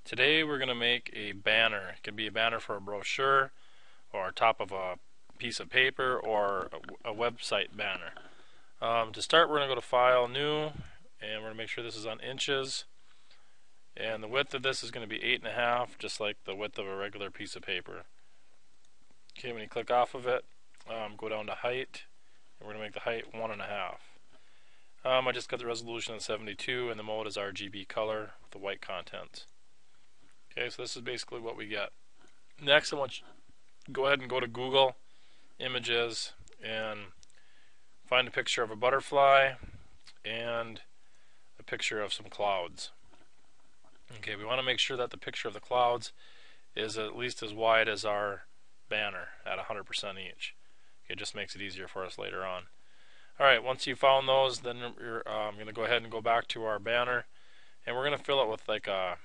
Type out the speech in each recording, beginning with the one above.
Today we're going to make a banner. It can be a banner for a brochure or top of a piece of paper or a website banner. To start, we're going to go to File, New, and we're going to make sure this is on inches. And the width of this is going to be 8.5, just like the width of a regular piece of paper. Okay, when you click off of it, go down to height, and we're going to make the height 1.5. I just got the resolution at 72, and the mode is RGB color with the white content. Okay, so this is basically what we get. Next, I want you to go ahead and go to Google Images and find a picture of a butterfly and a picture of some clouds. Okay, we want to make sure that the picture of the clouds is at least as wide as our banner at 100% each. Okay, it just makes it easier for us later on. Alright, once you found those, then you're going to go ahead and go back to our banner, and we're going to fill it with like a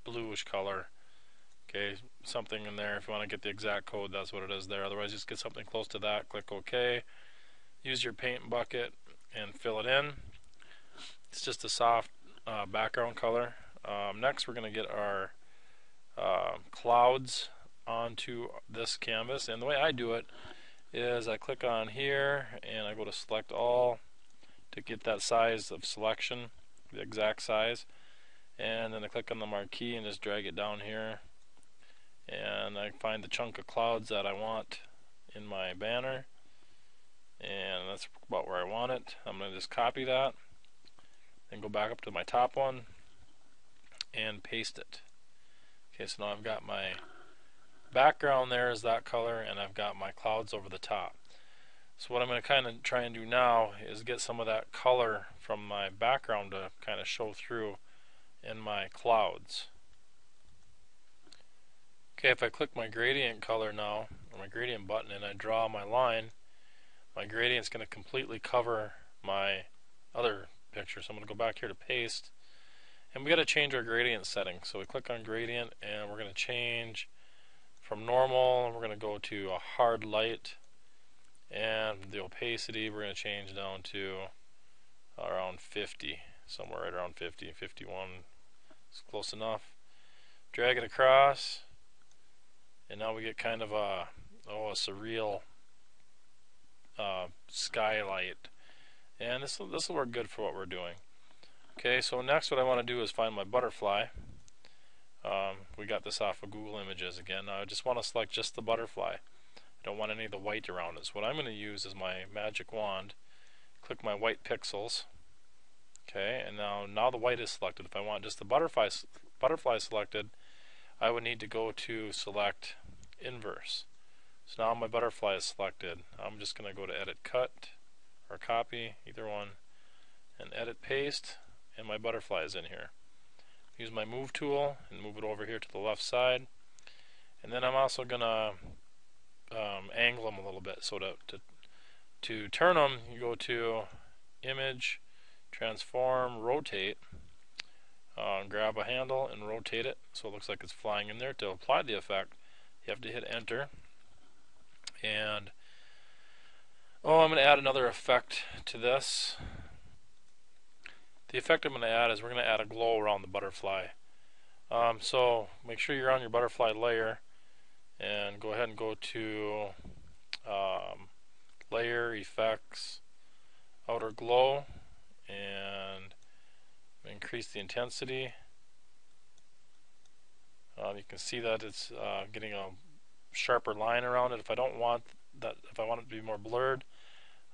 bluish color. Okay, something in there. If you want to get the exact code, that's what it is there. Otherwise, just get something close to that. Click OK. Use your paint bucket and fill it in. It's just a soft background color. Next, we're going to get our clouds onto this canvas, and the way I do it is I click on here and I go to select all to get that size of selection, the exact size, and then I click on the marquee and just drag it down here, and I find the chunk of clouds that I want in my banner, and that's about where I want it. I'm going to just copy that and go back up to my top one and paste it. Okay, so now I've got my background there is that color, and I've got my clouds over the top. So what I'm going to kind of try and do now is get some of that color from my background to kind of show through in my clouds. Okay, if I click my gradient color now, or my gradient button, and I draw my line, my gradient's going to completely cover my other picture. So I'm going to go back here to paste, and we got to change our gradient setting. So we click on gradient, and we're going to change from normal, we're going to go to a hard light, and the opacity we're going to change down to around 50, somewhere right around 50, 51 is close enough. Drag it across, and now we get kind of a surreal skylight, and this will work good for what we're doing. Okay, so next what I want to do is find my butterfly. We got this off of Google Images again. Now I just want to select just the butterfly. I don't want any of the white around it. So what I'm going to use is my magic wand. Click my white pixels. Okay, and now the white is selected. If I want just the butterfly selected, I would need to go to select inverse. So now my butterfly is selected. I'm just going to go to edit cut or copy, either one, and edit paste, and my butterfly is in here. Use my move tool and move it over here to the left side, and then I'm also gonna angle them a little bit. So to turn them, you go to image, transform, rotate, grab a handle and rotate it so it looks like it's flying in there. To apply the effect, you have to hit enter, and I'm going to add another effect to this. The effect I'm going to add is we're going to add a glow around the butterfly. So make sure you're on your butterfly layer, and go ahead and go to layer, effects, outer glow, and increase the intensity. You can see that it's getting a sharper line around it. If I don't want that, if I want it to be more blurred,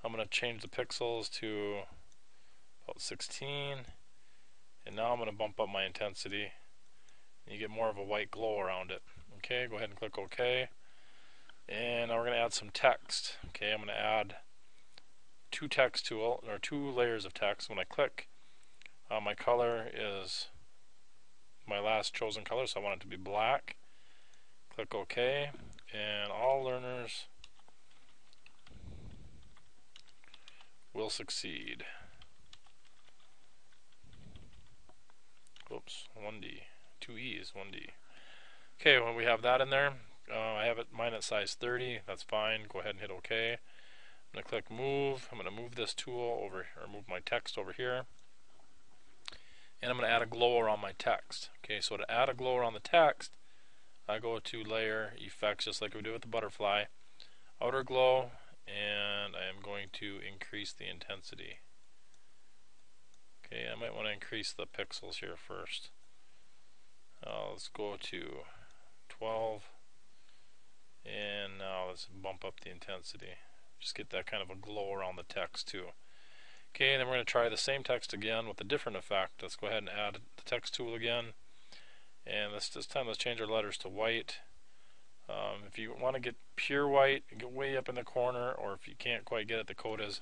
I'm going to change the pixels to about 16, and now I'm going to bump up my intensity, and you get more of a white glow around it. Okay, go ahead and click OK, and now we're going to add some text. Okay, I'm going to add two layers of text. When I click, my color is my last chosen color, so I want it to be black. Click OK, and all learners will succeed. Oops, 1D, 2 E's, 1D. Okay, when we have that in there, I have mine at size 30. That's fine. Go ahead and hit OK. I'm going to click move. I'm going to move this tool over, or move my text over here. and I'm going to add a glow around my text. Okay, so to add a glow around the text, I go to Layer, Effects, just like we do with the butterfly, Outer Glow, and I am going to increase the intensity. Okay, I might want to increase the pixels here first. Let's go to 12, and now let's bump up the intensity. Just get that kind of a glow around the text too. Okay, and then we're going to try the same text again with a different effect. Let's go ahead and add the text tool again. And this time let's change our letters to white. If you want to get pure white, get way up in the corner, or if you can't quite get it, the code is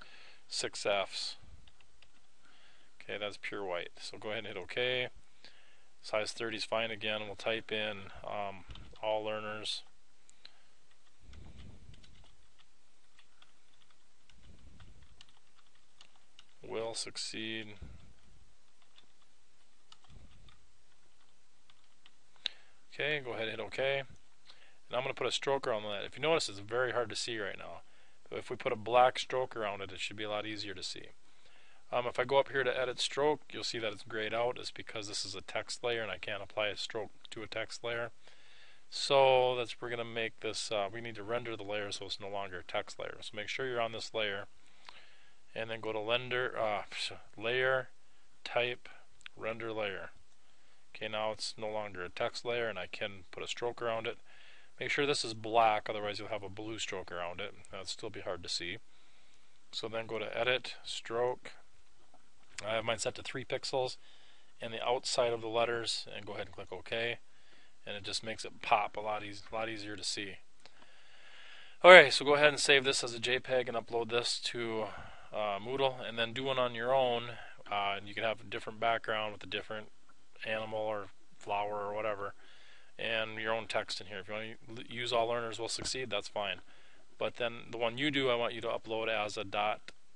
6Fs. Okay, that's pure white. So go ahead and hit OK. Size 30 is fine again. We'll type in all learners. Will succeed. Okay, go ahead and hit OK. And I'm going to put a stroke around that. If you notice, it's very hard to see right now. But if we put a black stroke around it, it should be a lot easier to see. If I go up here to Edit Stroke, you'll see that it's grayed out. It's because this is a text layer and I can't apply a stroke to a text layer. So we're going to make this, we need to render the layer so it's no longer a text layer. So make sure you're on this layer. And then go to Layer, Type, Render Layer. Okay, now it's no longer a text layer and I can put a stroke around it. Make sure this is black, otherwise you'll have a blue stroke around it. That'll still be hard to see. So then go to Edit, Stroke. I have mine set to 3 pixels and the outside of the letters, and go ahead and click OK. And it just makes it pop a lot easier to see. Alright, so go ahead and save this as a JPEG and upload this to Moodle, and then do one on your own. You can have a different background with a different animal or flower or whatever, and your own text in here. If you want to use all learners will succeed, that's fine. But then the one you do, I want you to upload as a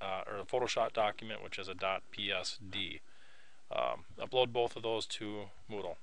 or a Photoshop document, which is a .psd. Upload both of those to Moodle.